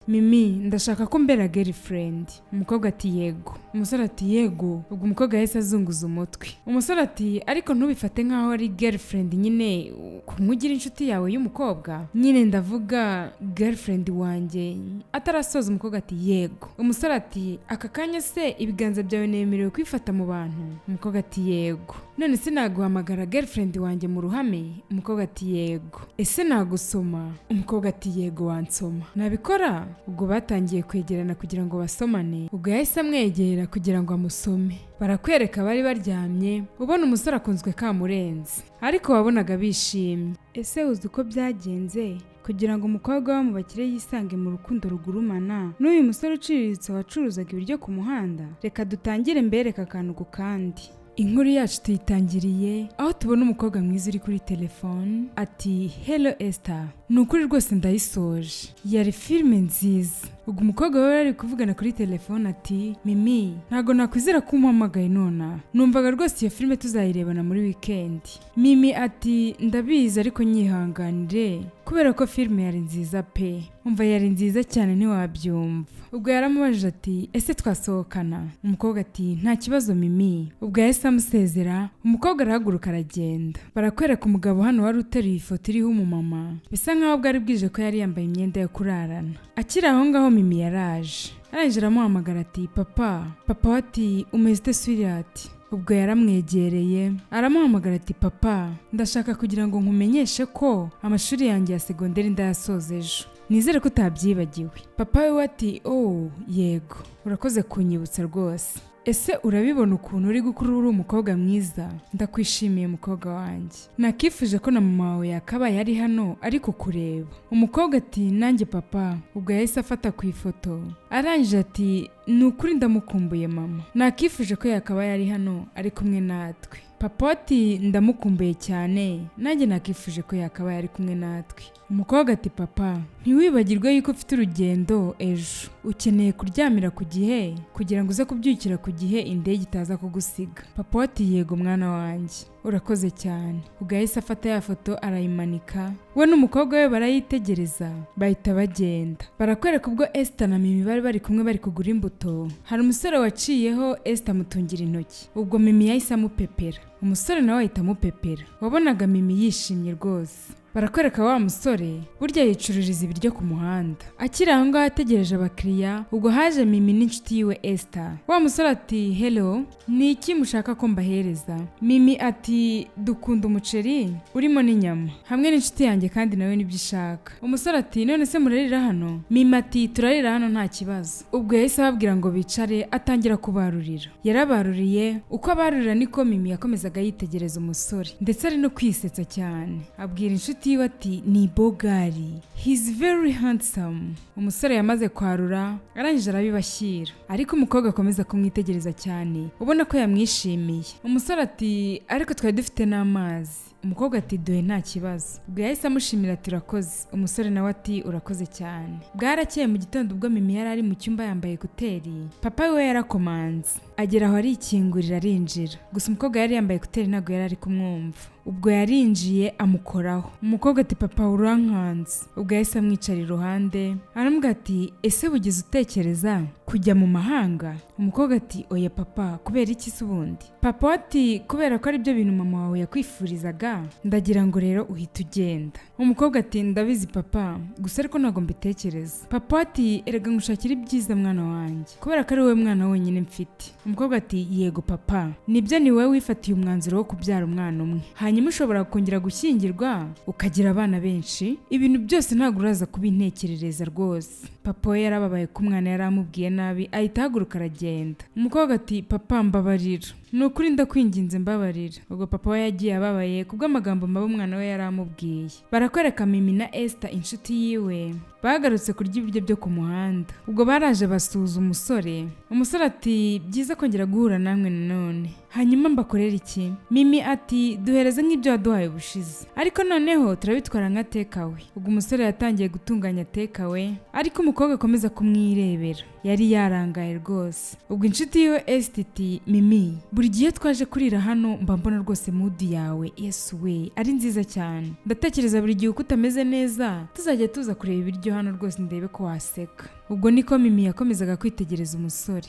Mimi ndashaka ko mbera girlfriend. Umukobwa ati yego. Umusore ati yego. Ubwo umukobwa yahise azunguza umutwe. Umusore ati ariko ntubifate nkaho ari girlfriend nyine kumugira inshuti yawe y'umukobwa. Nyine ndavuga girlfriend wanjye. Atarasoza umukobwa ati yego. Umusore ati aka kanya se ibiganza byawe nemerewe kwifata mu bantu? Umukobwa ati yego. None se naguhamagara girlfriend wanjye mu ruhame? Umukobwa ati yego. Ese nagusoma? Umukobwa ati yego wansoma. Nabikora? Ubwo batangiye kwegerana kugira ngo basomane. Ubwo yahise amwegera kugira ngo amusome. Barakwereka bari baryamye, ubona umusore akunzwe kamurenze, ariko wabonaga bishimye. Ese uzi uko byagenze kugira ngo umukobwa wa mu bakire yisange mu rukundo rugurumana n'uyu musore uciriritse wacuruzaga ibiryo ku muhanda? Reka dutangire mbereka akantu ku kandi. Inkuru yacu tuyitangiriye aho tubona umukobwa mwiza uri kuri telefone ati hello Esther. Nukuri rwose ndayisoje, yari filime nziza. Ubwo umukobwa we ari kuvugana kuri telefone ati Mimi ntago nakwizera ko umpamagaye nona, numvaga rwose iyo filime tuzayirebana muri weekend. Mimi ati ndabizi ariko nyihanganire kubera ko filime yari nziza pe. Umva yari nziza cyane ntiwabyumva. Ubwo yaramubajije ati ese twasohokana? Umukobwa ati nta kibazo Mimi. Ubwo yahise amusezera, umukobwa arahaguruka aragenda. Barakwereka umugabo hano wari uteruye ifoto iriho umumama, bisa nkaho bwari bwije ko yari yambaye imyenda yo kurarana. Akiri aho ngaho Mimi yaraje, arangije aramuhamagara ati papa. Papa ati umeze sweetheart. Ubwo yaramwegereye aramuhamagara ati papa ndashaka kugira ngo nkumenyeshe ko amashuri yanjye ya segonderi ndayasoza ejo, nizere ko utabyibagiwe. Papa we ati oh yego urakoze kunyibutsa rwose. Ese urabibona ukuntu uri gukura uri umukobwa mwiza? Ndakwishimiye mukobwa wanjye, nakifuje ko na mama wawe yakabaye ari hano ariko kureba. Umukobwa ati nanjye papa. Ubwo yahise afata ku ifoto, arangije ati nukuri ndamukumbuye mama, nakifuje ko yakabaye ari hano ari kumwe natwe. Papa ati ndamukumbuye cyane, nanjye nakifuje ko yakabaye ari kumwe natwe. Umukobwa ati papa ntiwibagirwe yuko ufite urugendo ejo, ukeneye kuryamira ku gihe kugira ngo uze kubyukira ku gihe indege itaza kugusiga. Papa ati yego mwana wanjye urakoze cyane. Ubwo yahise afata ya foto arayimanika, we n'umukobwa we barayitegereza bahita bagenda. Barakwereka ubwo Esther na Mimi bari kumwe bari kugura imbuto, hari umusore waciyeho Esther amutungira intoki. Ubwo Mimi yahise amupepera, umusore nawe ahita amupepera. Wabonaga Mimi yishimye rwose. Barakwereka wa musore burya yicururiza ibiryo ku muhanda. Akiri aho ngaho ategereje abakiriya, ubwo haje Mimi n'inshuti yiwe Esther. Wa musore ati hello ni iki mushaka ko mbahereza? Mimi ati dukunda umuceri urimo n'inyama hamwe n'inshuti yanjye kandi nawe nibyo ishaka. Umusore ati none se murarira hano? Mimi ati turarira hano nta kibazo. Ubwo yahise ababwira ngo bicare, atangira kubarurira. Yarabaruriye, uko abarurira niko Mimi yakomezaga yitegereza umusore ndetse ari no kwisetsa cyane. Abwira inshuti yiwe ati ni bogari, he's very handsome. Umusore yamaze kwarura arangije arabibashyira, ariko umukobwa akomeza kumwitegereza cyane ubona ko yamwishimiye. Umusore ati ariko twari dufite n'amazi. Umukobwa ati duhe nta kibazo. Ubwo yahise amushimira ati urakoze. Umusore nawe ati urakoze cyane. Bwarakeye mu gitondo ubwo Mimi yari ari mu cyumba yambaye ekuteri, papa we yarakomanze, agera aho arikingurira arinjira. Gusa umukobwa yari yambaye ekuteri ntabwo yari ari kumwumva. Ubwo yarinjiye amukoraho. Umukobwa ati papa urankanze. Ubwo yahise amwicara iruhande aramubwira ati ese bugize utekereza kujya mu mahanga? Umukobwa ati oya papa kubera iki se ubundi? Papa ati kubera ko ari byo bintu mama wawe yakwifurizaga, ndagira ngo rero uhita ugenda. Umukobwa ati ndabizi papa gusa ariko ntago mbitekereza. Papa ati erega ngushakira ibyiza mwana wanjye kubera ko ari wowe mwana wenyine mfite. Umukobwa ati yego papa nibyo ni wowe wifatiye umwanzuro wo kubyara umwana umwe, hanyuma ushobora kongera gushyingirwa ukagira abana benshi, ibintu byose ntago uraza kubintekerereza rwose. Papa we yarababaye ko umwana yari amubwiye nabi ahita ahaguruka aragenda. Umukobwa ati papa mbabarira, nukuri ndakwinginze mbabarira. Ubwo papa we yagiye ababaye kubw'amagambo mabi umwana we yari amubwiye. Barakwereka Mimi na Esther inshuti yiwe bagarutse kurya ibiryo byo ku muhanda. Ubwo baraje basuhuza umusore. Umusore ati byiza kongera guhura namwe nanone, hanyuma mbakorera iki? Mimi ati duhereze nk'ibyo waduhaye ubushize, ariko noneho turabitwara nka takeaway. Ubwo umusore yatangiye gutunganya takeaway, ariko umukobwa akomeza kumwirebera, yari yarangaye rwose. Ubwo inshuti yiwe Esther iti Mimi buri gihe twaje kurira hano mba mbona rwose mood yawe Yesu we ari nziza cyane, ndatekereza buri gihe uko utameze neza tuzajya tuza kureba ibiryo hano rwose ndebe ko waseka. ubwo niko Mimi yakomezaga kwitegereza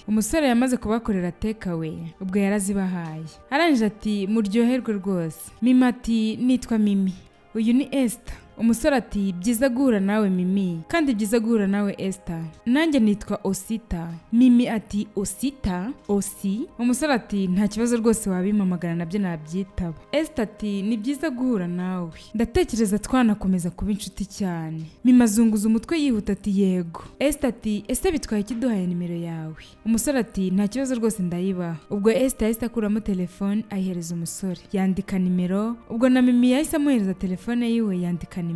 umusore yamaze kubakorera takeaway ubwo yarazibahaye arangije ati muryoherwe rwose. Mimi ati nitwa Mimi, uyu ni Esther. Umusore ati byiza guhura nawe Mimi, kandi byiza guhura nawe Esther, nanjye nitwa Osita. Mimi ati Osita? Osi? Umusore ati nta kibazo rwose wabimpamagara nabyo nabyitaba. Esther ati ni byiza guhura nawe, ndatekereza twanakomeza kuba inshuti cyane. Mimi azunguza umutwe yihuta ati yego. Esther ati ese bitwaye iki duhaye nimero yawe? Umusore ati nta kibazo rwose ndayibaha. Ubwo Esther yahise akuramo telefone ayihereza umusore, yandika nimero. Ubwo na Mimi yahise amuhereza telefone yiwe yandika nimero.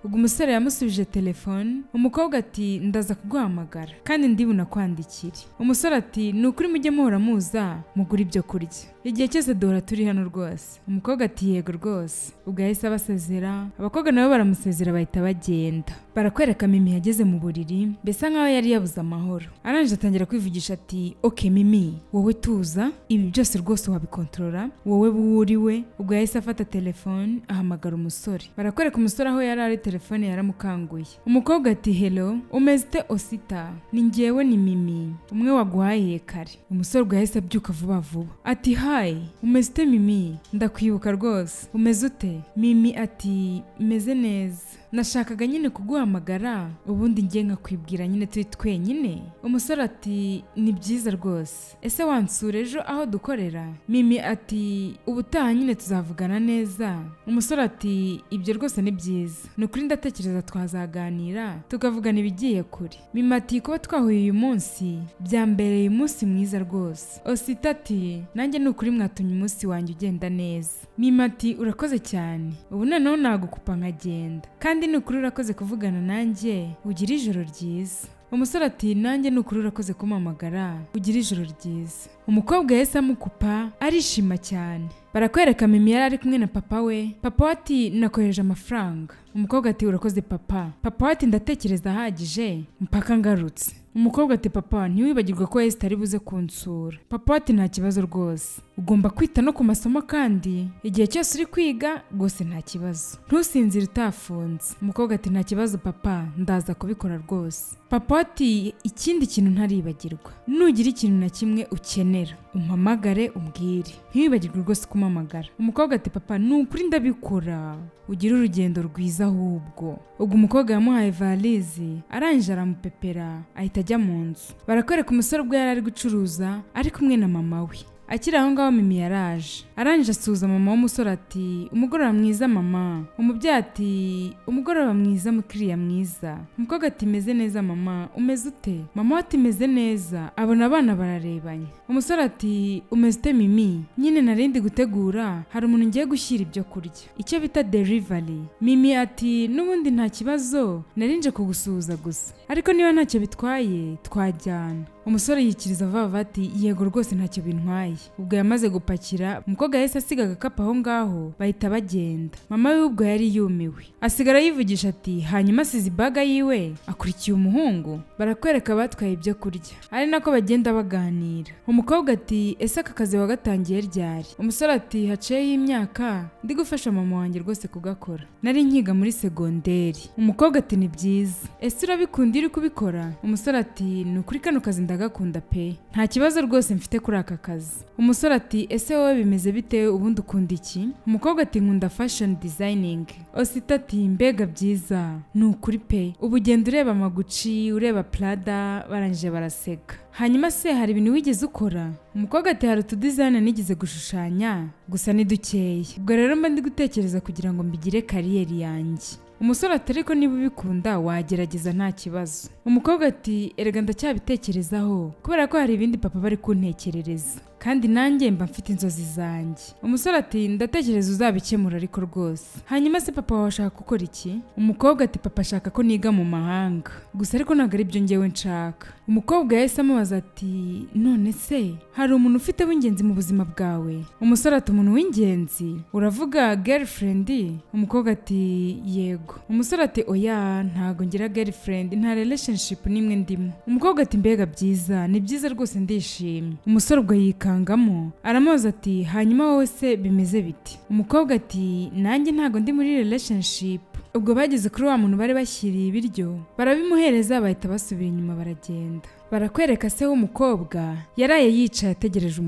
Ubwo umusore yamusubije telefone. Umukobwa ati ndaza kuguhamagara kandi ndibuna kwandikira. Umusore ati nukuri mujye muhora muza mugura ibyo kurya, igihe cyose duhora turi hano rwose. Umukobwa ati yego rwose. Ubwo yahise abasezera, abakobwa nabo baramusezera bahita bagenda. Barakwereka Mimi yageze mu buriri mbese nkaho yari yabuze amahoro. Arangije atangira kwivugisha ati okay Mimi, wowe tuza, ibi byose rwose wabikontorora, wowe buwuriwe. Ubwo yahise afata telefone ahamagara umusore. Barakwereka umusore aho yari ari, telefone yaramukanguye. Umukobwa ati hello, umeze ute Osita? Ni njyewe, ni Mimi, umwe waguhaye kare. Umusore ubwo yahise abyuka vuba vuba ati hi, umeze ute Mimi? Ndakwibuka rwose, umeze ute? Mimi ati meze neza, nashakaga nyine kuguhamagara ubundi ngiye nkakwibwira nyine turi twenyine. Umusore ati ni byiza rwose, ese wansura ejo aho dukorera? Mimi ati ubutaha nyine tuzavugana neza. Umusore ati ibyo rwose ni byiza, nukuri ndatekereza twazaganira tukavugana ibigiye kure. Mimi ati kuba twahuye uyu munsi byambereye umunsi mwiza rwose. Osita ati nanjye nukuri mwatumye umunsi wanjye ugenda neza. Mimi ati urakoze cyane, ubu noneho nagukupa nkagenda, kandi nukuri urakoze kuvugana nanjye, ugira ijoro ryiza. Umusore ati nanjye nukuri urakoze kumpamagara, ugira ijoro ryiza. Umukobwa yahise amukupa arishima cyane. Barakwereka Mimi yari ari kumwe na papa we. Papa we ati nakohereje amafaranga. Umukobwa ati urakoze papa. Papa we ati ndatekereza ahagije mpaka ngarutse. Umukobwa ati papa ntiwibagirwe ko Esther ari buze kunsura. Papa ati nta kibazo rwose, ugomba kwita no ku masomo kandi igihe cyose uri kwiga rwose nta kibazo, ntusinzire utafunze. Umukobwa ati nta kibazo papa, ndaza kubikora rwose. Papa ati ikindi kintu ntaribagirwa, nugira ikintu na kimwe ukenera umpamagare umbwire, ntiwibagirwe rwose kumpamagara. Umukobwa ati papa nukuri ndabikora, ugira urugendo rwiza ahubwo. Ubwo umukobwa yamuhaye valizi arangije aramupepera ahita ajya mu nzu. Barakwereka umusore ubwo yari ari gucuruza ari kumwe na mama we. Akiri aho ngaho Mimi yaraje arangije asuhuza mama w'umusore ati umugoroba mwiza mama. Umubyeyi ati umugoroba mwiza mukiriya mwiza. Umukobwa ati meze neza mama, umeze ute? Mama ati meze neza. Abona abana bararebanye. Umusore ati umeze ute Mimi? Nyine narindi gutegura, hari umuntu ngiye gushyira ibyo kurya, icyo bita delivery. Mimi ati nubundi nta kibazo, narinje kugusuhuza gusa, ariko niba ntacyo bitwaye twajyana. Umusore yikiriza vuba ati yego rwose ntacyo bintwaye. Ubwo yamaze gupakira, umukobwa yahise asiga agakapu aho ngaho bahita bagenda. Mama we ubwo yari yumiwe, asigara yivugisha ati hanyuma asize ibaga yiwe akurikiye umuhungu. Barakwereka batwaye ibyo kurya ari nako bagenda baganira. Umukobwa ati ese aka kazi wagatangiye ryari? Umusore ati haciyeho imyaka, ndi gufasha mama wanjye rwose kugakora, nari nkiga muri segonderi. Umukobwa ati ni byiza, ese urabikunda iri kubikora? Umusore ati nukuri kano kazi ndagakunda pe, nta kibazo rwose mfite kuri aka kazi. Umusore ati ese wowe bimeze bite, ubundi ukunda iki? Umukobwa ati nkunda fashion designing. Osita ati mbega byiza, nukuri pe, ubu ugenda ureba amaguci, ureba Prada. Barangije baraseka. Hanyuma se hari ibintu wigeze ukora? Umukobwa ati hari utudizayini nigeze gushushanya gusa ni dukeya, ubwo rero mba ndi gutekereza kugira ngo mbigire kariyeri yanjye. Umusore ati ariko niba ubikunda wagerageza nta kibazo. Umukobwa ati erega ndacyabitekerezaho kubera ko hari ibindi papa bari kuntekerereza, kandi nanjye mba mfite inzozi zanjye. Umusore ati ndatekereza uzabikemura ariko rwose. Hanyuma se papa wawe ashaka gukora iki? Umukobwa ati papa ashaka ko niga mu mahanga gusa ariko ntabwo ari byo ngewe nshaka. Umukobwa yahise amubaza ati none se hari umuntu ufite w'ingenzi mu buzima bwawe? Umusore ati umuntu w'ingenzi uravuga girlfriend? Umukobwa ati yego. Umusore ati oya ntago ngira girlfriend, nta relationship nimwe ndimo. Umukobwa ati mbega byiza, ni byiza rwose ndishimye. Umusore ubwo yikangamo aramubaza ati hanyuma wowe se bimeze biti? Umukobwa ati nanjye ntago ndi muri relationship, ubwo bageze kuri wa muntu bari bashyiriye ibiryo barabimuhereza bahita basubira inyuma baragenda. Barakwereka se w'umukobwa yaraye yicaye ategereje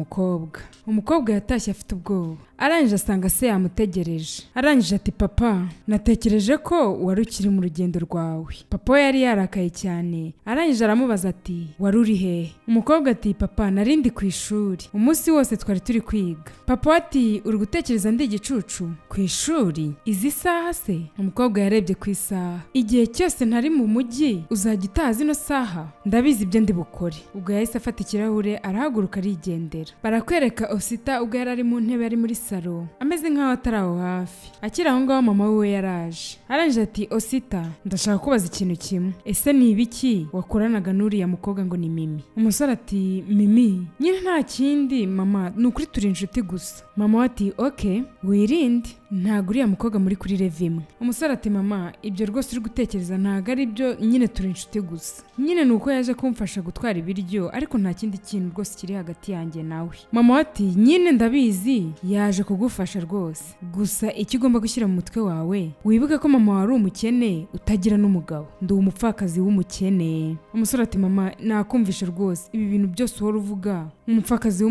umukobwa yatashye afite ubwoba, arangije asanga se yamutegereje. Arangije ati papa, natekereje ko wari ukiri mu rugendo rwawe. Papa we yari yarakaye cyane, arangije aramubaza ati wari uri hehe? Umukobwa ati papa, narindi ku ishuri, umunsi wose twari turi kwiga. Papa ati uri gutekereza ndi igicucu ku ishuri izi saha se? Umukobwa yarebye ku isaha, igihe cyose ntari mu mujyi uzajya utaha zino saha? Ndabizi ibyo ndi bukore. Ubwo yahise afata ikirahure arahaguruka arigendera. Barakwereka Osita ubwo yari ari mu ntebe ari muri salo ameze nk'aho atari aho hafi. Akiri aho ngaho mama we yaraje, arangije ati Osita, ndashaka kubaza ikintu kimwe, ese ni ibiki wakoranaga n'uriya mukobwa ngo ni Mimi? Umusore ati Mimi nyine nta kindi mama, ni ukuri turi inshuti gusa. Mama we ati okay, wirinde, ntabwo uriya mukobwa muri kuri rev imwe. Umusore ati mama, ibyo rwose uri gutekereza ntabwo ari byo, nyine turi inshuti gusa, nyine nuko yaje kumfasha gutwara ibiryo ariko nta kindi kintu rwose kiri hagati yanjye nawe. Mama ati nyine ndabizi yaje kugufasha rwose, gusa icyo ugomba gushyira mu mutwe wawe wibuke ko mama wari umukene utagira n'umugabo, ndi umupfakazi w'umukene. Umusore ati mama, nakumvishe rwose ibi bintu byose uhora uvuga, umupfakazi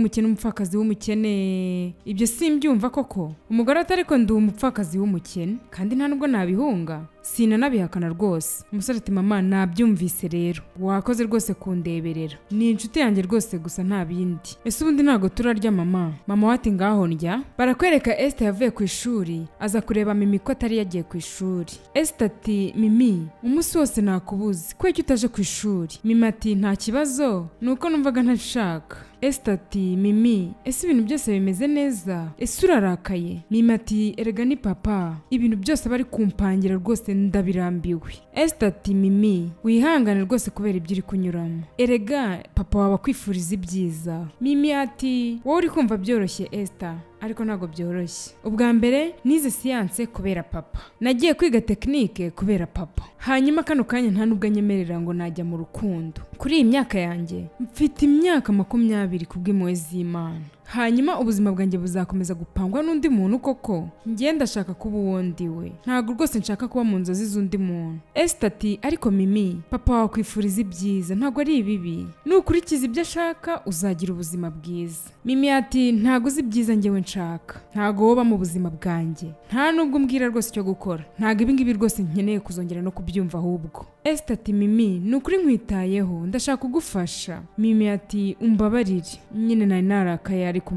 w'umukene, ibyo simbyumva koko. Umugore ati ariko ndi umupfakazi w'umukene kandi nta nubwo nabihunga, sinanabihakana rwose. Umusore ati mama, nabyumvise rero, wakoze rwose kundeberera, ni inshuti yanjye rwose gusa nta bindi. Ese ubundi ntago turarya mama? Mama we ati ngaho ndya. Barakwereka Esther yavuye ku ishuri aza kureba Mimi ko atari yagiye ku ishuri. Esther ati Mimi, umunsi wose nakubuze, kuki utaje ku ishuri? Mimi ati nta kibazo, nuko numvaga ntashaka. Esther ati Mimi, ese ibintu byose bimeze neza? Ese urarakaye? Mimi ati erega ni papa, ibintu byose bari kumpangira rwose ndabirambiwe. Esther ati Mimi, wihangane rwose kubera ibyo uri kunyuramo, erega papa wawe akwifuriza ibyiza. Mimi ati wowe uri kumva byoroshye Esther, ariko ntago byoroshye. Ubwa mbere nize siyanse kubera papa, nagiye kwiga tekinike kubera papa, hanyuma kano kanya nta nubwo anyemerera ngo najya mu rukundo. Kuri iyi myaka yanjye mfite imyaka 20 kubw'impuhwe z'Imana, hanyuma ubuzima bwanjye buzakomeza gupangwa n'undi muntu koko? Ngiye ndashaka kuba uwo ndiwe, ntabwo rwose nshaka kuba mu nzozi z'undi muntu. Esther ati ariko Mimi, papa wawe akwifuriza ibyiza, ntabwo ari ibibi, nukurikiza ibyo ashaka uzagira ubuzima bwiza. Mimi ati ntabwo uzi ibyiza njyewe nshaka, ntabwo woba mu buzima bwanjye, nta nubwo umbwira rwose icyo gukora, ntabwo ibi ngibi rwose nkeneye kuzongera no kubyumva ahubwo. Esther ati Mimi, nukuri nkwitayeho, ndashaka kugufasha. Mimi ati umbabarire, nyine nari narakaye ariko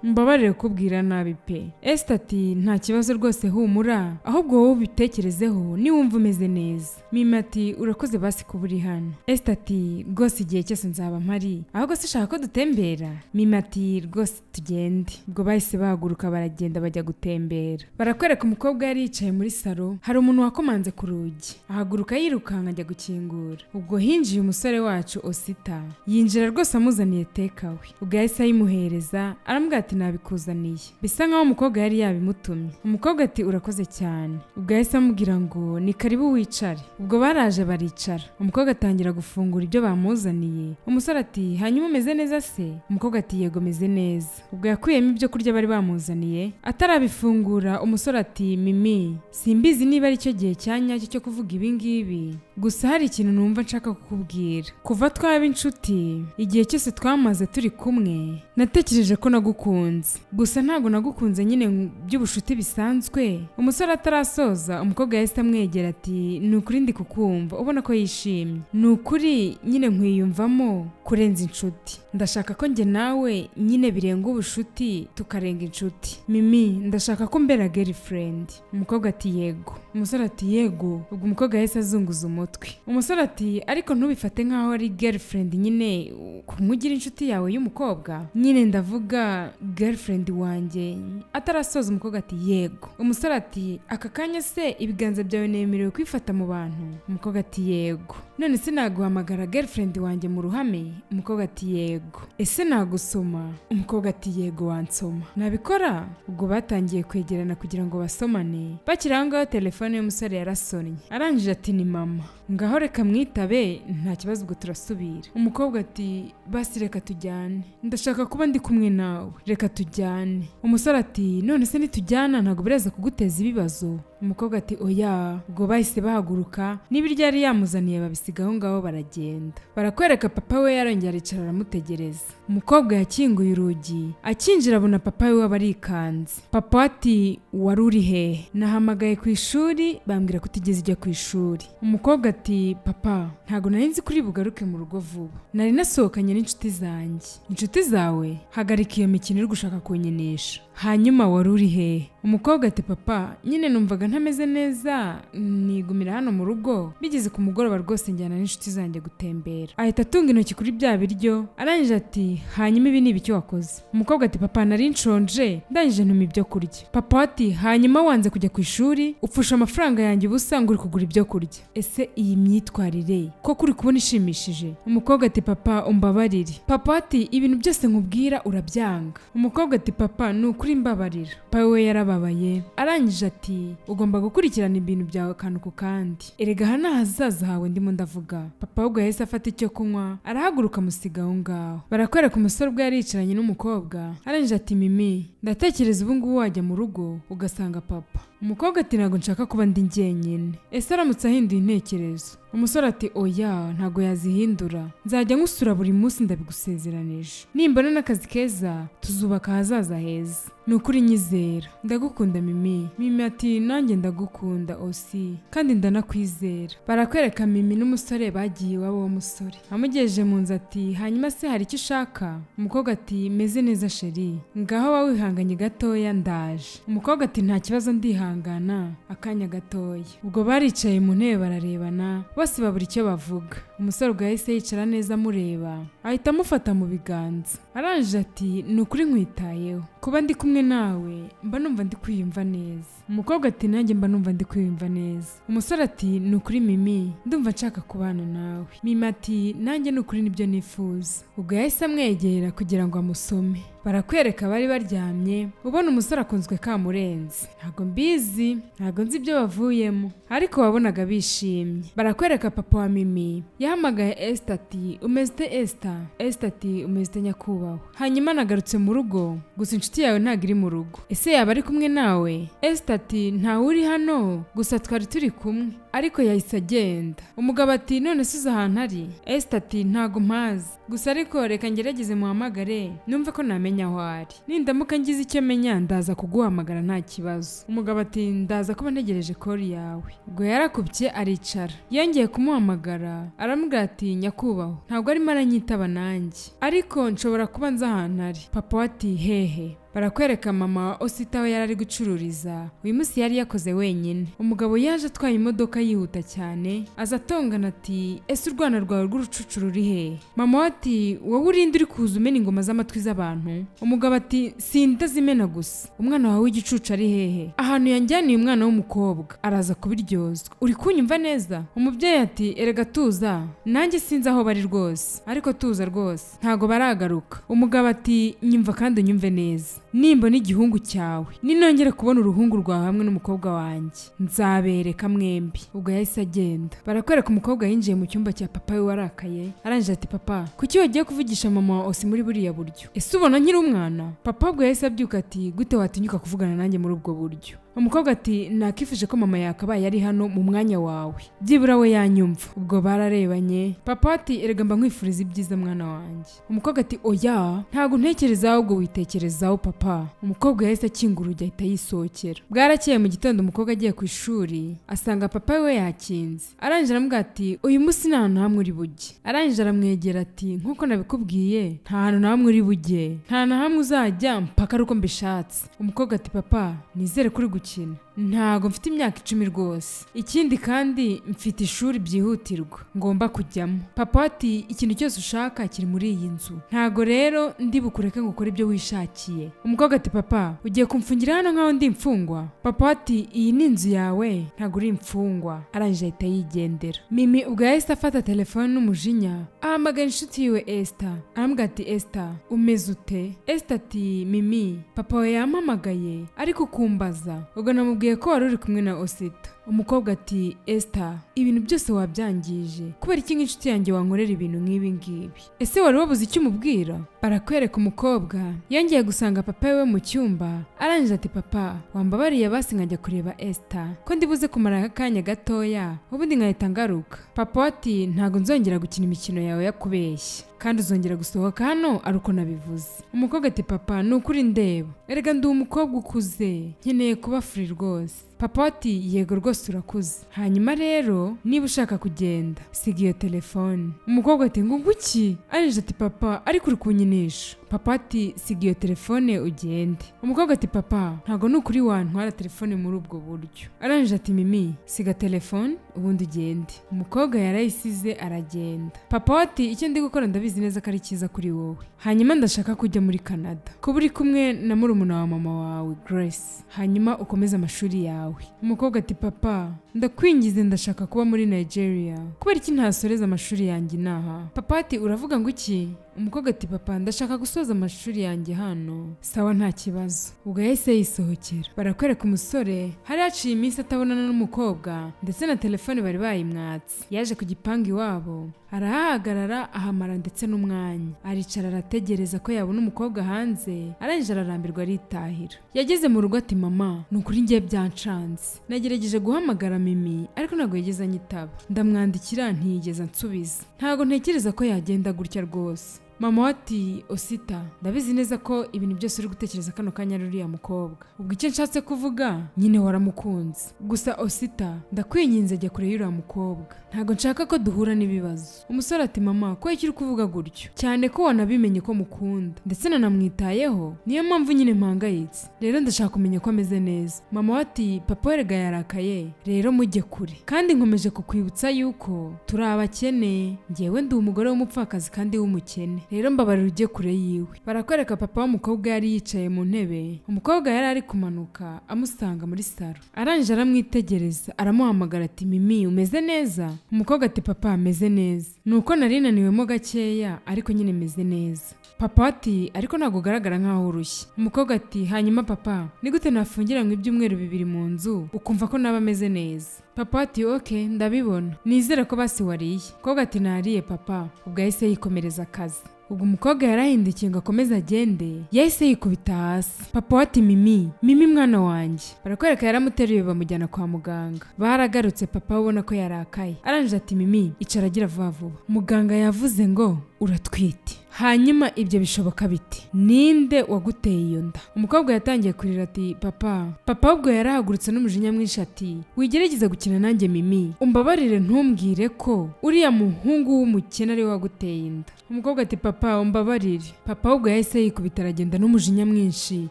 mbabarire kubwira nabi pe. Esther ati nta kibazo rwose humura, ahubwo wowe ubitekerezeho niwumva umeze neza. Mimi ati urakoze basi kuba uri hano. Esther ati rwose igihe cyose nzaba mpari, ahubwo se ushaka ko dutembera? Mimi ati rwose tugende. Ubwo bahise bahaguruka baragenda bajya gutembera. Barakwereka umukobwa yari yicaye muri salo, hari umuntu wakomanze ku rugi, ahaguruka yirukanka ajya gukingura. Ubwo hinjiye umusore wacu Osita, yinjira rwose amuzaniye tekawe. Ubwo yahise ayimuhereza, aramubwira ati nabikuzaniye, bisa nkaho umukobwa yari yabimutumye. Umukobwa ati urakoze cyane. Ubwo yahise amubwira ngo ni karibu wicare. Ubwo baraje baricara, umukobwa atangira gufungura ibyo bamuzaniye. Umusore ati hanyuma umeze neza se? Umukobwa ati yego meze neza. Ubwo yakuyemo ibyo kurya bari bamuzaniye, atarabifungura umusore ati Mimi, simbizi niba ari cyo gihe cyanyacyo cyo kuvuga ibi ngibi, gusa hari ikintu numva nshaka kukubwira. Kuva twaba inshuti, igihe cyose twamaze turi kumwe, natekereje ko nagukunze, gusa ntago nagukunze nyine by'ubushuti bisanzwe. Umusore atarasoza, umukobwa yahise amwegera ati nukuri ndi kukumva, ubona ko yishimye. Nukuri nyine nkwiyumvamo kurenza inshuti, ndashaka ko njye nawe nyine birenga ubushuti tukarenga inshuti. Mimi, ndashaka ko mbera girlfriend. Umukobwa ati yego. Umusore ati yego. Ubwo umukobwa yahise azunguza umutwe. Umusore ati ariko ntubifate nkaho ari girlfriend, nyine kumugira inshuti yawe y'umukobwa, nyine ndavuga girlfriend wanjye. Atarasoza umukobwa ati yego. Umusore ati aka kanya se ibiganza byawe nemerewe kwifata mu bantu? Umukobwa ati yego. None se naguhamagara girlfriend wanjye mu ruhame? Umukobwa ati yego. Ese nagusoma? Umukobwa ati yego wansoma. Nabikora? Ubwo batangiye kwegerana kugira ngo basomane. Bakiri aho ngaho telefone y'umusore yarasonnye, arangije ati ni mama. ngaho reka mwitabe nta kibazo ubwo turasubira. Umukobwa ati basi reka tujyane, ndashaka kuba ndi kumwe nawe, reka tujyane. Umusore ati none se nitujyana ntago bireza kuguteza ibibazo? Umukobwa ati oya. Ubwo bahise bahaguruka n'ibiryo yari yamuzaniye babisigaho ngaho baragenda. Barakwereka papa we yarongera aricara aramutegereza. Umukobwa yakinguye urugi, akinjira abona papa we wabarikanze. Papa ati wari uri hehe? Nahamagaye ku ishuri bambwira ko utigeze ujya ku ishuri. Umukobwa ati papa ntago nari nzi kuri bugaruke mu rugo vuba, nari nasohokanye n'inshuti zanjye. Inshuti zawe? Hagarika iyo mikino iri gushaka kunyinisha. Hanyuma wari uri hehe? Umukobwa ati papa nyine numvaga ntameze neza nigumira hano mu rugo, bigeze ku mugoroba rwose njyana n'inshuti zanjye gutembera. Ahita atunga intoki kuri bya biryo arangije ati hanyuma ibi ni ibiki wakoze? Umukobwa ati papa nari nshonje ndangije ntuma ibyo kurya. Papa ati hanyuma wanze kujya ku ishuri upfusha amafaranga yanjye ubusa ngo uri kugura ibyo kurya. Ese iyi myitwarire ko kuri kubona ishimishije? Umukobwa ati papa umbabarire. Papa ati ibintu byose nkubwira urabyanga. Umukobwa ati papa nukuri mbabarira. Papa we yarababaye arangije ati ugomba gukurikirana ibintu byawe kantu ku kandi, erega hana hazaza hawe ndimo ndavuga. Papa ubwo yahise afata icyo kunywa arahaguruka musiga aho ngaho. Barakwereka umusore ubwo yari yicaranye n'umukobwa arangije ati mimi ndatekereza ubu ngubu wajya mu rugo ugasanga papa. Umukobwa ati ntago nshaka kuba ndi njyenyine. Ese aramutse ahinduye intekerezo? Umusore ati oya ntago yazihindura, nzajya nkusura buri munsi ndabigusezeranije. Nimbona n'akazi keza tuzubaka ahazaza heza, nukuri nyizera. Ndagukunda mimi. Mimi ati nanjye ndagukunda osi kandi ndanakwizera. Barakwereka mimi n'umusore bagiye iwabo w'umusore. Amugejeje mu nzu ati hanyuma se hari icyo ushaka? Umukobwa ati meze neza sheri, ngaho wowe wihanganye gatoya ndaje. Umukobwa ati nta kibazo ndihangana akanya gatoya. Ubwo baricaye mu ntebe bararebana bose babura icyo bavuga. Umusore ubwo yahise yicara neza amureba ahita amufata mu biganza arangije ati nukuri nkwitayeho, kuba ndi kumwe nawe mba numva ndi kwiyumva neza. Umukobwa ati nanjye mba numva ndi kwiyumva neza. Umusore ati nukuri mimi ndumva nshaka kubana nawe. Mimi ati nanjye nukuri nibyo nifuza. Ubwo yahise amwegera kugira ngo amusome. Barakwereka bari baryamye ubona umusore akunzwe kamurenze. Ntago mbizi, ntago nzi ibyo bavuyemo, ariko wabonaga bishimye. Barakwereka papa wa mimi yahamagaye Esther ati umeze ute Esther? Esther ati umeze ute nyakubahwa? Hanyuma nagarutse mu rugo gusa inshuti yawe ntago iri mu rugo. Ese yaba ari kumwe nawe? Esther ati ntawe uri hano gusa twari turi kumwe ariko yahise agenda. Umugabo ati none se uzi ahantu ari? Esther ati ntago mpazi gusa ariko reka ngerageze muhamagare numve ko namenya aho ari, nindamuka ngize icyo menya ndaza kuguhamagara nta kibazo. Umugabo ati ndaza kuba ntegereje call yawe. Ubwo yarakubye aricara, yongeye kumuhamagara aramubwira ati nyakubahwa ntabwo arimo aranyitaba nanjye ariko nshobora kuba nzi ahantu ari. Papa ati hehe? Barakwereka mama wa Osita we yarari gucururiza. Uyu munsi yari yakoze wenyine. Umugabo yaje atwaye imodoka yihuta cyane aza atongana ati ese urwana rwawe rw'urucucu ruri he? Mama ati wowe urinde uri kuza umena ingoma z'amatwi z'abantu? Umugabo ati sindazimena gusa, umwana wawe w'igicucu ari hehe? Ahantu yanjyaniye umwana w'umukobwa araza kubiryozwa. Uri kunyumva neza? Umubyeyi ati erega tuza nanjye sinzi aho bari rwose ariko tuza rwose ntago baragaruka. Umugabo ati nyumva kandi unyumve neza, nimbona igihungu cyawe ninongera kubona uruhungu rwawe hamwe n'umukobwa wanjye nzabereka mwembi. Ubwo yahise agenda. Barakwereka umukobwa yinjiye mu cyumba cya papa we warakaye arangije ati papa kuki wagiye kuvugisha mama wa Osi muri buriya buryo? Ese ubona nkiri umwana? Papa ubwo yahise abyuka ati gute watinyuka kuvugana nanjye muri ubwo buryo? Umukobwa ati nakifuje ko mama yakabaye ari hano mu mwanya wawe byibura we yanyumva. Ubwo bararebanye. Papa ati erega mba nkwifuriza ibyiza mwana wanjye. Umukobwa ati oya ntago ntekereza ahubwo witekerezaho papa. Umukobwa yahise akingura urugi ahita yisohokera. Bwarakeye mu gitondo umukobwa agiye ku ishuri asanga papa we yakinze. Arangije aramubwira ati uyu munsi nta hantu hamwe uri bujye. Arangije aramwegera ati nkuko nabikubwiye nta hantu na hamwe uri bujye, nta na hamwe uzajya mpaka ruko mbishatse. Umukobwa ati papa nizere kuri gukina, ntago mfite imyaka 10 rwose, ikindi kandi mfite ishuri byihutirwa ngomba kujyamo. Papa ati ikintu cyose ushaka kiri muri iyi nzu, ntago rero ndi bukureke ngo ukore ibyo wishakiye. Umukobwa ati papa ugiye kumfungira hano nkaho ndi imfungwa? Papa ati iyi ni inzu yawe ntago uri imfungwa. Arangije ahita yigendera. Mimi ubwo yahise afata telefone n'umujinya ahamagara inshuti yiwe Esther. Aramubwira ati Esther umeze ute? Esther ati mimi papa we yampamagaye ariko kumbaza ubwo namubwiye ko wari uri kumwe na Osita. umukobwa ati Esther, ibintu byose wabyangije kubera iki nk'inshuti yanjye wankorera ibintu nk'ibi ngibi? Ese wari wabuze icyo umubwira? Barakwereka umukobwa yongeye gusanga papa we mu cyumba, arangije ati papa wambabariye basi nkajya kureba Esther ko ndibuze kumara akanya gatoya ubundi nkahita ngaruka. Papa ati ntago nzongera gukina imikino yawe yakubeshya kandi uzongera gusohoka hano ari uko nabivuze. Umukobwa ati papa nukuri ndeba, erega ndi umukobwa ukuze nkeneye kuba free rwose. Papa ati yego rwose urakuze, hanyuma rero niba ushaka kugenda siga iyo telefone. Umukobwa ati ngo nguki? Arije ati papa ariko uri kunyinisha. Papa ati siga iyo telefone ugende. Umukobwa ati papa ntago nukuri wantwara telefone muri ubwo buryo. Aranje ati mimi siga telefone ubundi ugende. Umukobwa yarayisize aragenda. Papa ati icyo ndi gukora ndabizi neza ko ari cyiza kuri wowe, hanyuma ndashaka kujya muri Canada kuba uri kumwe na murumuna wa mama wawe Grace, hanyuma ukomeze amashuri yawe. Umukobwa ati papa ndakwingize ndashaka kuba muri Nigeria kubera iki ntasoreza amashuri yanjye naha. Papa ati uravuga ngo iki? Umukobwa ati papa ndashaka gusoza amashuri yanjye hano. Sawa nta kibazo. Ubwo yahise yisohokera. Barakwereka umusore hari haciye iminsi atabonana n'umukobwa ndetse na telefone bari bayimwatse. Yaje ku gipangu iwabo arahagarara ahamara ndetse n'umwanya, aricara arategereza ko yabona umukobwa hanze, arangije ararambirwa aritahira. Yageze mu rugo ati mama nukuri ngiye byancanze, nagerageje guhamagara mimi ariko ntago yigeze anyitaba, ndamwandikira ntiyigeze ansubiza, ntago ntekereza ko yagenda gutya rwose. Mama ati Osita ndabizi neza ko ibintu byose uri gutekereza kano kanya ari uriya mukobwa, ubwo icyo nshatse kuvuga nyine waramukunze, gusa Osita ndakwinginze jya kure y'uriya mukobwa, ntago nshaka ko duhura n'ibibazo. Umusore ati mama ko iki uri kuvuga gutyo, cyane ko wanabimenye ko mukunda ndetse nanamwitayeho, niyo mpamvu nyine mpangayitse, rero ndashaka kumenya ko ameze neza. Mama ati papa werega yarakaye rero mujye kure, kandi nkomeje kukwibutsa yuko turi abakene, njyewe ndi umugore w'umupfakazi kandi w'umukene, rero mbabarira ujye kure yiwe. Barakwereka papa w'umukobwa yari yicaye mu ntebe, umukobwa yari ari kumanuka amusanga muri saro, arangije aramwitegereza aramuhamagara ati mimi umeze neza? Umukobwa ati papa ameze neza, nuko nari naniwemo gakeya ariko nyine meze neza. Papa ati ariko ntago ugaragara nkaho urushye. Umukobwa ati hanyuma papa ni gute nafungiranywe ibyumweru 2 mu nzu ukumva ko naba meze neza? Papa ati okay ndabibona, nizere ko basi wariye. Umukobwa ati nariye papa. Ubwo yahise yikomereza akazi. Ubwo umukobwa yarahindukiye ngo akomeze agende, yahise yikubita hasi. Papa ati mimi mwana wanjye. Barakwereka yaramuteruye bamujyana kwa muganga. Baragarutse papa ubona ko yarakaye, arangije ati mimi icara agira vuba vuba, muganga yavuze ngo uratwite. Hanyuma ibyo bishoboka biti? Ninde waguteye iyo nda? Umukobwa yatangiye kurira ati papa ubwo yarahagurutse n'umujinya mwinshi ati wigerageza gukina nanjye mimi, umbabarire ntumbwire ko uriya muhungu w'umukene ari waguteye inda. Umukobwa ati papa umbabarire. Papa ubwo yahise yikubita aragenda n'umujinya mwinshi.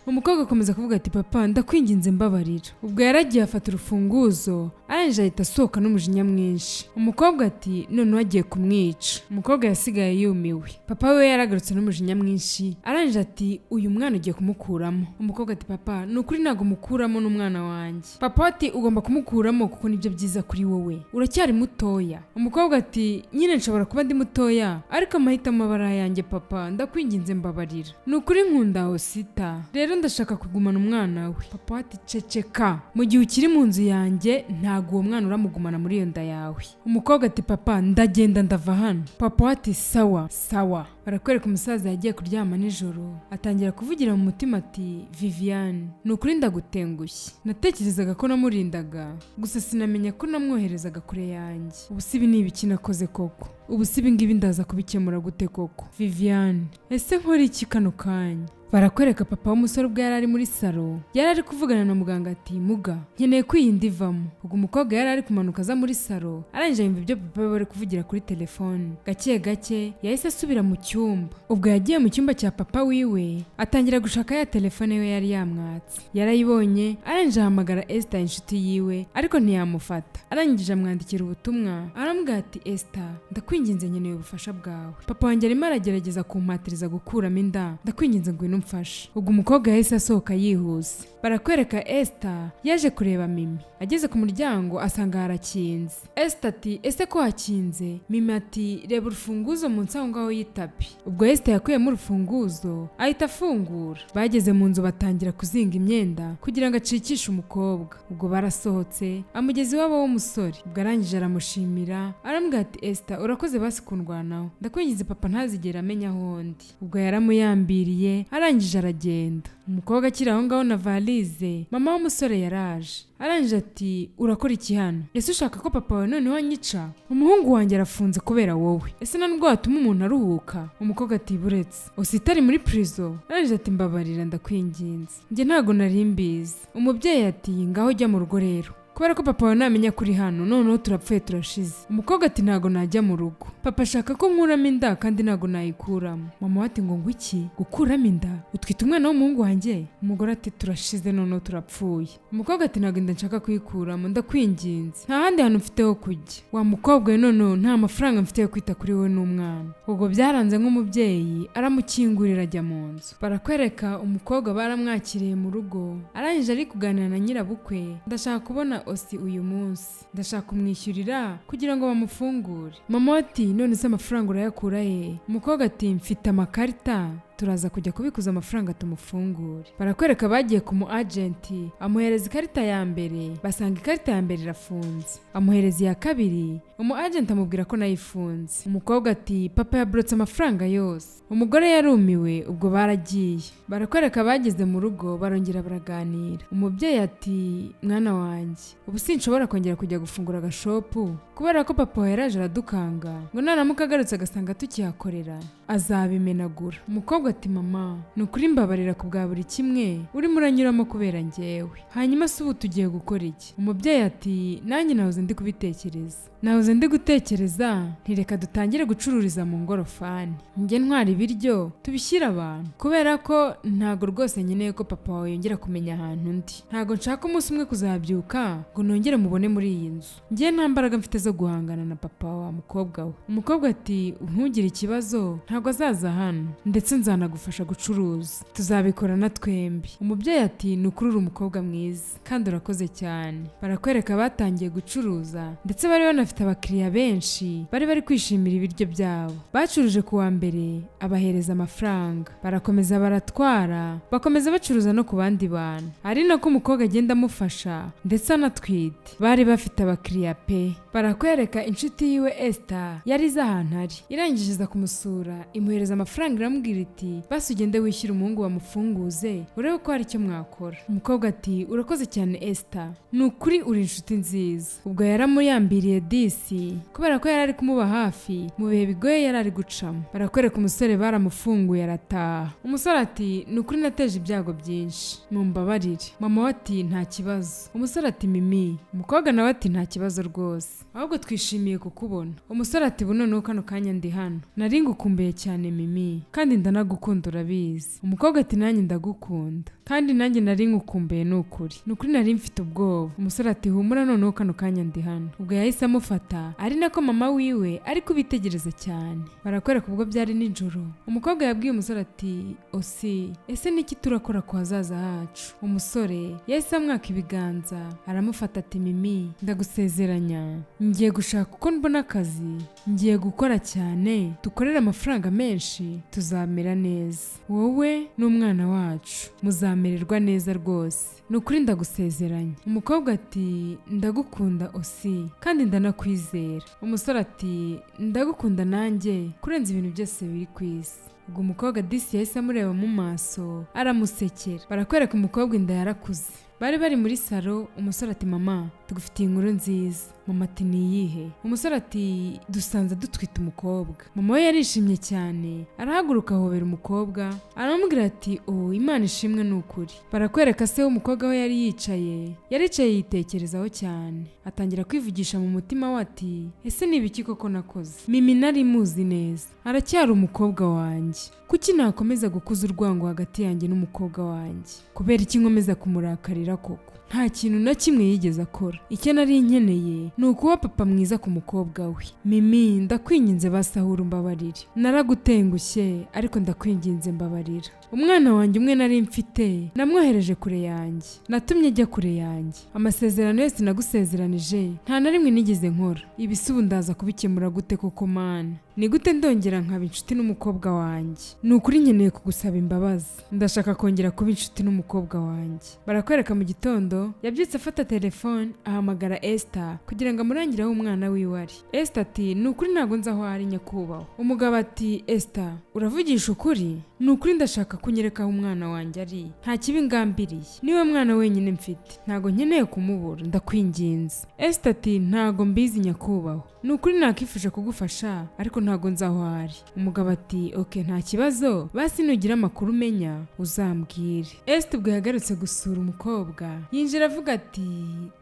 Umukobwa akomeza kuvuga ati papa ndakwinginze mbabarira. Ubwo yaragiye afata urufunguzo, arangije ahita asohoka n'umujinya mwinshi. Umukobwa ati none wagiye kumwica. Umukobwa yasigaye yumiwe. Papa we yaragarutse n'umujinya mwinshi, arangije ati uyu mwana ugiye kumukuramo. Umukobwa ati papa nukuri ntago mukuramo n'umwana wanjye. Papa ati ugomba kumukuramo kuko nibyo byiza kuri wowe, uracyari mutoya. Umukobwa ati nyine nshobora kuba ndi mutoya ariko amahitamo abara yanjye papa, ndakwinginze mbabarira, nukuri nkunda Osita, rero ndashaka kugumana umwana we. Papa ati ceceka, mu gihe ukiri mu nzu yanjye ntago uwo mwana uramugumana muri iyo nda yawe. Umukobwa ati papa ndagenda ndava hano. Papa ati sawa. Barakwereka umusaza yagiye kuryama nijoro, atangira kuvugira mu mutima ati Viviane nukuri ndagutengushye, natekerezaga ko namurindaga gusa sinamenya ko namwoherezaga kure yanjye. Ubu sibi ni ibiki nakoze koko? Ubu sibi ngibi ndaza kubikemura gute koko? Viviane ese nkora iki kano kanya? Barakwereka papa w'umusore ubwo yari ari muri saro, yari ari kuvugana na muganga ati muga nkeneye kwiyindi ivamo. Ubwo umukobwa yari ari kumanuka aza muri saro, arangije yumva ibyo papa bari kuvugira kuri telefone. Gake gake yahise asubira mu cyumba. Ubwo yagiye mu cyumba cya papa wiwe, atangira gushaka ya telefone we yari yamwatse. Yarayibonye, arangije ahamagara Esther inshuti yiwe ariko ntiyamufata. Arangije amwandikira ubutumwa aramubwira ati Esther ndakwinginze nkeneye ubufasha bwawe, papa wanjye arimo aragerageza kumpatiriza gukuramo inda, ndakwinginze ngwino ukamfasha. Ubwo umukobwa yahise asohoka yihuse. Barakwereka Esther yaje kureba Mimi. Ageze ku muryango asanga harakinze. Esther ati ese ko hakinze? Mimi ati reba urufunguzo munsi aho ngaho y'itapi. Ubwo Esther yakuyemo urufunguzo ahita afungura. Bageze mu nzu batangira kuzinga imyenda kugira ngo acikishe umukobwa. Ubwo barasohotse amugezi wabo w'umusore. Ubwo arangije aramushimira arambwira ati Esther urakoze basi kundwanaho, ndakwingize papa ntazigera amenya aho ndi. Ubwo yaramuyambiriye arangije aragenda. Umukobwa akiri aho ngaho na valize, mama w'umusore yaraje. Arangije ati urakora iki hano? Ese ushaka ko papa wawe noneho anyica? Umuhungu wanjye arafunze kubera wowe. Ese nandwo watuma umuntu aruhuka? Umukobwa ati buretse usitari muri prison. Arangije ati mbabarira ndakwinginze, njye ntago nari mbizi. Umubyeyi ati ngaho jya mu rugo rero, kubera ko papa wawe namenya kuri hano noneho turapfuye turashize. Umukobwa ati ntago najya mu rugo, papa ashaka ko nkuramo inda kandi ntago nayikuramo. Mama ati ngo iki gukuramo inda? Utwite umwana w'umuhungu wanjye? Umugore ati turashize noneho turapfuye. Umukobwa ati ntago inda nshaka kuyikuramo, ndakwinginze, nta handi hantu mfite ho kujya. Wa mukobwa noneho nta mafaranga mfite yo kwita kuri wowe n'umwana. Ubwo byaranze nk'umubyeyi aramukingurira ajya mu nzu. Barakwereka umukobwa baramwakiriye mu rugo. Arangije ari kuganira na nyirabukwe, ndashaka kubona Osi uyu munsi, ndashaka kumwishyurira kugira ngo bamufungure. Mama ati none se amafaranga urayakura he? Umukobwa ati mfite amakarita, turaza kujya kubikuza amafaranga tumufungure. Barakwereka bagiye ku mu agenti, amuhereza ikarita ya mbere, basanga ikarita ya mbere irafunze. Amuhereza iya kabiri, umu agenti amubwira ko nayifunze. Umukobwa ati papa yaburotse amafaranga yose. Umugore yarumiwe. Ubwo baragiye. Barakwereka bageze mu rugo barongera baraganira. Umubyeyi ati mwana wanjye, ubu sinshobora kongera kujya gufungura agashopu kubera ko papa yaraje aradukanga ngo naramuka agarutse agasanga tukihakorera azabimenagura. Umukobwa ati mama nukuri mbabarira ku bwa buri kimwe urimo uranyuramo kubera njyewe, hanyuma se ubu tugiye gukora iki? Umubyeyi ati nanjye nahoze ndi kubitekereza, nahoze ndi gutekereza ntireka dutangire gucururiza mu ngorofani, njye ntwara ibiryo tubishyira abantu, kubera ko ntago rwose nkeneye ko papa wawe yongera kumenya ahantu ndi. Ntago nshaka umunsi umwe kuzabyuka ngo nongere mubone muri iyi nzu. Njye nta mbaraga mfite zo guhangana na papa wa mukobwa we. Umukobwa ati ntugire ikibazo, ntago azaza hano, ndetse nzanagufasha gucuruza, tuzabikora na twembi. Umubyeyi ati nukurura umukobwa mwiza kandi urakoze cyane. Barakwereka batangiye gucuruza, ndetse bari banafite abakiriya benshi bari kwishimira ibiryo byabo. Bacuruje ku wa mbere abahereza amafaranga, barakomeza baratwara, bakomeza bacuruza no ku bandi bantu, ari nako umukobwa agenda amufasha ndetse anatwite. Bari bafite abakiriya pe. Barakwereka inshuti yiwe Esther yari iza ahantu ari, irangije iza kumusura, imuhereza amafaranga iramubwira iti basi ugende wishyura umuhungu wamufunguze urebe ko hari icyo mwakora. Umukobwa ati urakoze cyane Esther, nukuri uri inshuti nziza. Ubwo yaramuyambiriye disi kubera ko yari ari kumuba hafi mu bihe bigoye yari ari gucamo. Barakwereka umusore baramufunguye arataha. Umusore ati nukuri nateje ibyago byinshi, mumbabarire. Mama ati nta kibazo. Umusore ati mimi. Umukobwa nawe ati nta kibazo rwose, ahubwo twishimiye kukubona. Umusore ati bu noneho kano kanya ndi hano, nari ngukumbuye cyane mimi kandi ndanagukunda urabizi. Umukobwa ati nanjye ndagukunda kandi nanjye nari ngukumbuye nukuri nari mfite ubwoba. Umusore ati humura noneho kano kanya ndi hano. Ubwo yahise amufata, ari nako mama wiwe ari kubitegereza cyane. Barakwereka ubwo byari nijoro. Umukobwa yabwiye umusore ati osi ese niki turakora ku hazaza hacu? Umusore yahise amwaka ibiganza aramufata ati mimi ndagusezeranya, ngiye gushaka uko mbona akazi, ngiye gukora cyane, dukorera amafaranga menshi, tuzamera neza, wowe n'umwana wacu muzamererwa neza rwose, nukuri ndagusezeranya. Umukobwa ati ndagukunda osi kandi ndanakwizera. Umusore ati ndagukunda nanjye kurenza ibintu byose biri ku isi. Ubwo umukobwa disi yahise amureba mu maso aramusekera. Barakwereka umukobwa inda yarakuze. Bari muri salo. Umusore ati mama tugufitiye inkuru nziza. Mama ati niyihe? Umusore ati dusanze dutwita umukobwa. Mama we yarishimye cyane, arahaguruka ahobera umukobwa aramubwira ati oh Imana ishimwe nukuri. Barakwereka se w'umukobwa we yari yicaye yitekerezaho cyane, atangira kwivugisha mu mutima we ati ese ni ibiki koko nakoze? Mimi nari muzi neza, aracyari umukobwa wanjye, kuki nakomeza gukuza urwango hagati yanjye n'umukobwa wanjye? Kubera iki nkomeza kumurakarira kumbabarira koko. Nta kintu na kimwe yigeze akora. Icyo nari nkeneye ni ukuba papa mwiza ku mukobwa we. Mimi, ndakwinginze basahura umbabarire. Naragutengushye ariko ndakwinginze mbabarira. Umwana wanjye umwe nari mfite namwohereje kure yanjye. Natumye ajya kure yanjye. Amasezerano yose nagusezeranije nta na rimwe nigeze nkora. Ibisubu ndaza kubikemura gute koko mana? Ni gute ndongera nkaba inshuti n'umukobwa wanjye? Ni ukuri nkeneye kugusaba imbabazi. Ndashaka kongera kuba inshuti n'umukobwa wanjye. Barakwereka mu gitondo yabyutse afata telefone ahamagara Esther kugira ngo amurangire aho umwana wiwe ari. Esther ati ni ukuri ntago nzi aho ari nyakubahwa. Umugabo ati Esther uravugisha ukuri? Ni ukuri ndashaka kunyereka aho umwana wanjye ari. Nta kibi ngambiriye. Niwe mwana wenyine mfite. Ntago nkeneye kumubura. Ndakwinginze. Esther ati ntago mbizi nyakubahwa. Ni ukuri nakifuje kugufasha ariko ntago nzi aho ari. Umugabo ati okay nta kibazo. Basi nugira amakuru umenya uzambwire. Esther ubwo yagarutse gusura umukobwa yinjira avuga ati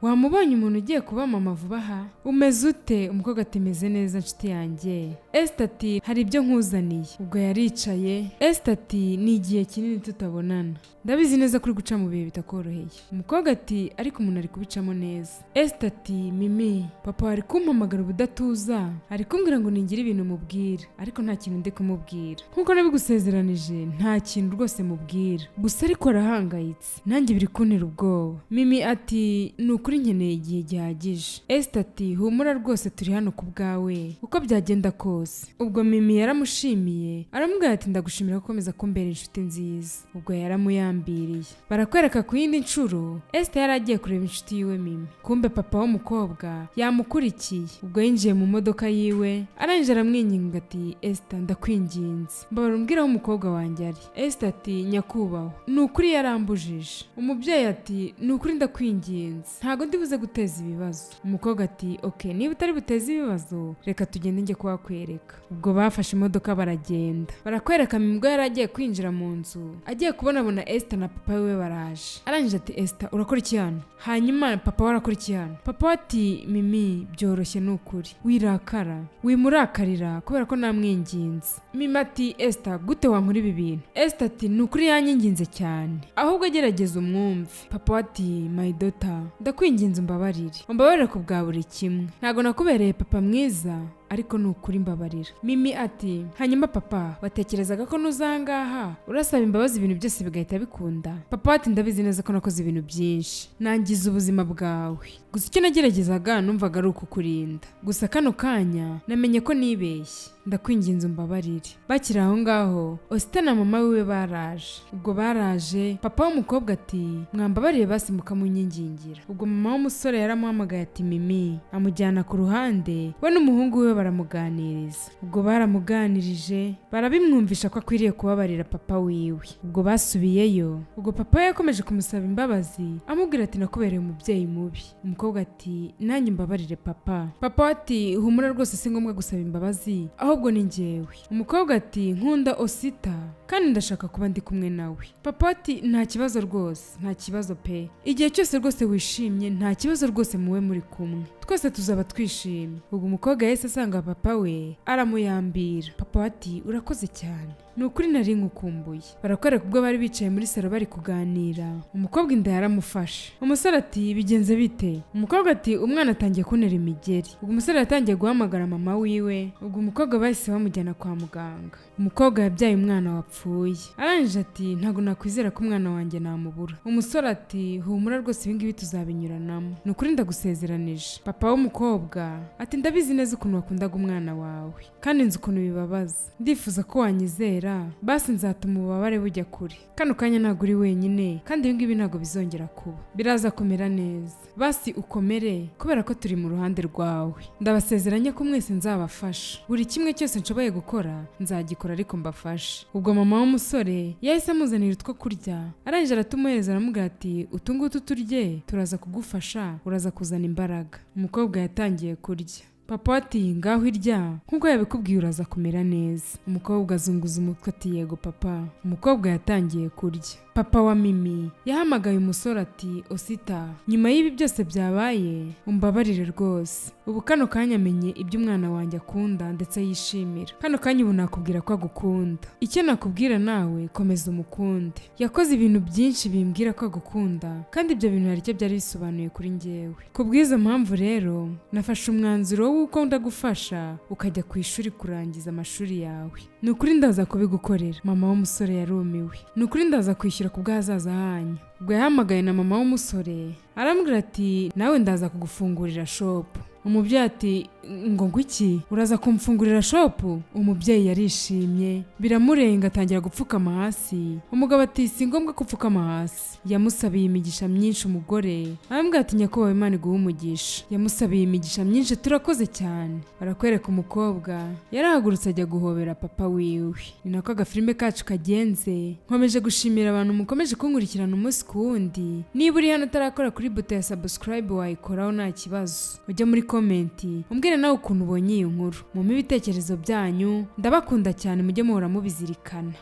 wamubonye umuntu ugiye kuba mama vuba aha? Umeze ute? Umukobwa ati meze neza nshuti yanjye. Esther ati hari ibyo nkuzaniye. Ubwo yaricaye. Esther ati ni igihe kinini tutabonana. Ndabizi neza kuri guca mu bihe bitakoroheye. Umukobwa ati ariko umuntu ari kubicamo neza. Esther ati Mimi, papa ari kumpamagara ubudatuza. Ari kumbwira ngo ningire ibintu mubwira ariko nta kintu ndi kumubwira. Nkuko nabigusezeranije nta kintu rwose mubwira. Gusa ariko arahangayitse. Nanjye biri kuntera ubwoba. Mimi ati ni ukuri nkeneye igihe gihagije. Esther ati humura rwose turi hano ku bwawe uko byagenda kose. Ubwo Mimi yaramushimiye aramubwira ati ndagushimira gukomeza kumbera inshuti nziza. Ubwo yaramuyambiriye. Barakwereka ku yindi ncuro Esther yaragiye kureba inshuti yiwe Mimi. Kumbe papa w'umukobwa yamukurikiye. Ubwo yinjiye mu modoka yiwe arangije aramwinginga ati Esther ndakwinginze mbabara umbwira aho umukobwa wanjye ari. Esther ati nyakubahwa ni ukuri yarambujije. Umubyeyi ati ni ukuri ndakwinginze ntago ndibuze guteza ibibazo. Umukobwa ati okay niba utari buteze ibibazo reka tugende njye kuhakwereka. Ubwo bafashe imodoka baragenda. Barakwereka Mimi ubwo yaragiye kwinjira mu nzu agiye kubonabona Esther na papa we baraje. Arangije ati Esther urakora iki hano? Hanyuma papa we arakora iki hano? Papa ati Mimi byoroshye ni ukuri wirakara wimurakarira kubera ko namwinginze. Mimi ati Esther gute wankora ibi bintu? Esther ati ni ukuri yanyinginze cyane ahubwo agerageza umwumve. Papa ati my daughter ndakwinginze umbabarire ku bwa buri kimwe. Ntago nakubereye papa mwiza ariko nukuri mbabarira. Mimi ati hanyuma papa watekerezaga ko nuzangaha urasaba imbabazi ibintu byose bigahita bikunda? Papa ati ndabizi neza ko nakoze ibintu byinshi nangiza ubuzima bwawe gusa icyo nageragezaga numvaga ari ukukurinda. Gusa kano kanya namenye ko nibeshye. Ndakwinginze umbabarire. Bakira aho ngaho Osita na mama wiwe baraje. Ubwo baraje papa w'umukobwa ati mwambabariye basi mukamunyingingira. Ubwo mama w'umusore yaramuhamagaye ati Mimi amujyana ku ruhande we n'umuhungu we baramuganiriza. Ubwo baramuganirije barabimwumvisha ko akwiriye kubabarira papa wiwe. Ubwo basubiyeyo. Ubwo papa yakomeje kumusaba imbabazi amubwira ati nakubereye umubyeyi mubi. Umukobwa ati nanjye mbabarire papa. Papa ati humura rwose si ngombwa gusaba imbabazi ahubwo ni njyewe. Umukobwa ati nkunda Osita kandi ndashaka kuba ndi kumwe nawe. Papa ati nta kibazo rwose nta kibazo pe. Igihe cyose rwose wishimye nta kibazo rwose muwe muri kumwe twese tuzaba twishimye. Ubwo umukobwa yahise asanga papa we aramuyambira. Papa ati urakoze cyane ni ukuri nari nkukumbuye. Barakwereka ubwo bari bicaye muri salo bari kuganira. Umukobwa inda yaramufashe. Umusore ati bigenze bite? Umukobwa ati umwana atangiye kuntera imigeri. Ubwo umusore yatangiye guhamagara mama wiwe. Ubwo umukobwa bahise bamujyana kwa muganga. Umukobwa yabyaye umwana wapfuye. Arangije ati ntago nakwizera ko umwana wanjye namubura. Umusore ati humura rwose ibingibi tuzabinyuranamo ni ukuri ndagusezeranije. Papa w'umukobwa ati ndabizi neza ukuntu wakundaga umwana wawe kandi nzi ukuntu bibabaza. Ndifuza ko wanyizera basi nzatuma ububabare bujya kure. Kano kanya ntago uri wenyine kandi ibingibi ntago bizongera kuba. Biraza kumera neza. Basi ukomere kubera ko turi mu ruhande rwawe. Ndabasezeranye ko mwese nzabafasha. Buri kimwe cyose nshoboye gukora nzagikora ariko mbafashe. Ubwo mama w'umusore yahise amuzanira utwo kurya. Arangije aratumuhereza aramubwira ati utungutu turye turaza kugufasha uraza kuzana imbaraga. Umukobwa yatangiye kurya. Papa ati ngaho irya nkuko yabikubwiye uraza kumera neza. Umukobwa azunguza umutwe ati yego papa. Umukobwa yatangiye kurya. Papa wa Mimi yahamagaye umusore ati Osita nyuma y'ibi byose byabaye umbabarire rwose ubu kano kanya amenye ibyo umwana wanjye akunda ndetse yishimira. Kano kanya ubu nakubwira ko agukunda. Icyo nakubwira nawe komeza umukunde. Yakoze ibintu byinshi bimbwira ko agukunda kandi ibyo bintu hari icyo byari bisobanuye kuri njyewe. Kubw'izo mpamvu rero nafashe umwanzuro w'uko ndagufasha ukajya ku ishuri kurangiza amashuri yawe. Ni ukuri ndaza kubigukorera. Mama w'umusore yarumiwe. Ni ukuri ndaza kwishyura ku bw'ahazaza hanyu. Ubwo yahamagaye na mama w'umusore arambwira ati nawe ndaza kugufungurira shop. Umubyeyi ati ngo iki uraza kumfungurira shop? Umubyeyi yarishimye biramurenga atangira gupfukama hasi. Umugabo ati si ngombwa gupfukama hasi. Yamusabiye imigisha myinshi umugore arambwira ati nyakubahwa Imana iguhe umugisha. Yamusabiye imigisha myinshi turakoze cyane. Barakwereka umukobwa yarahagurutse ajya guhobera papa wiwe. Ni nako agafilime kacu kagenze. Nkomeje gushimira abantu mukomeje kunkurikirana umunsi ku wundi. Niba uri hano utarakora kuri buto ya subscribe wayikoraho nta kibazo. Ujya muri komenti umbwire nawe ukuntu ubonye iyi nkuru. Mu ibitekerezo byanyu ndabakunda cyane, mujye muhora mubizirikana.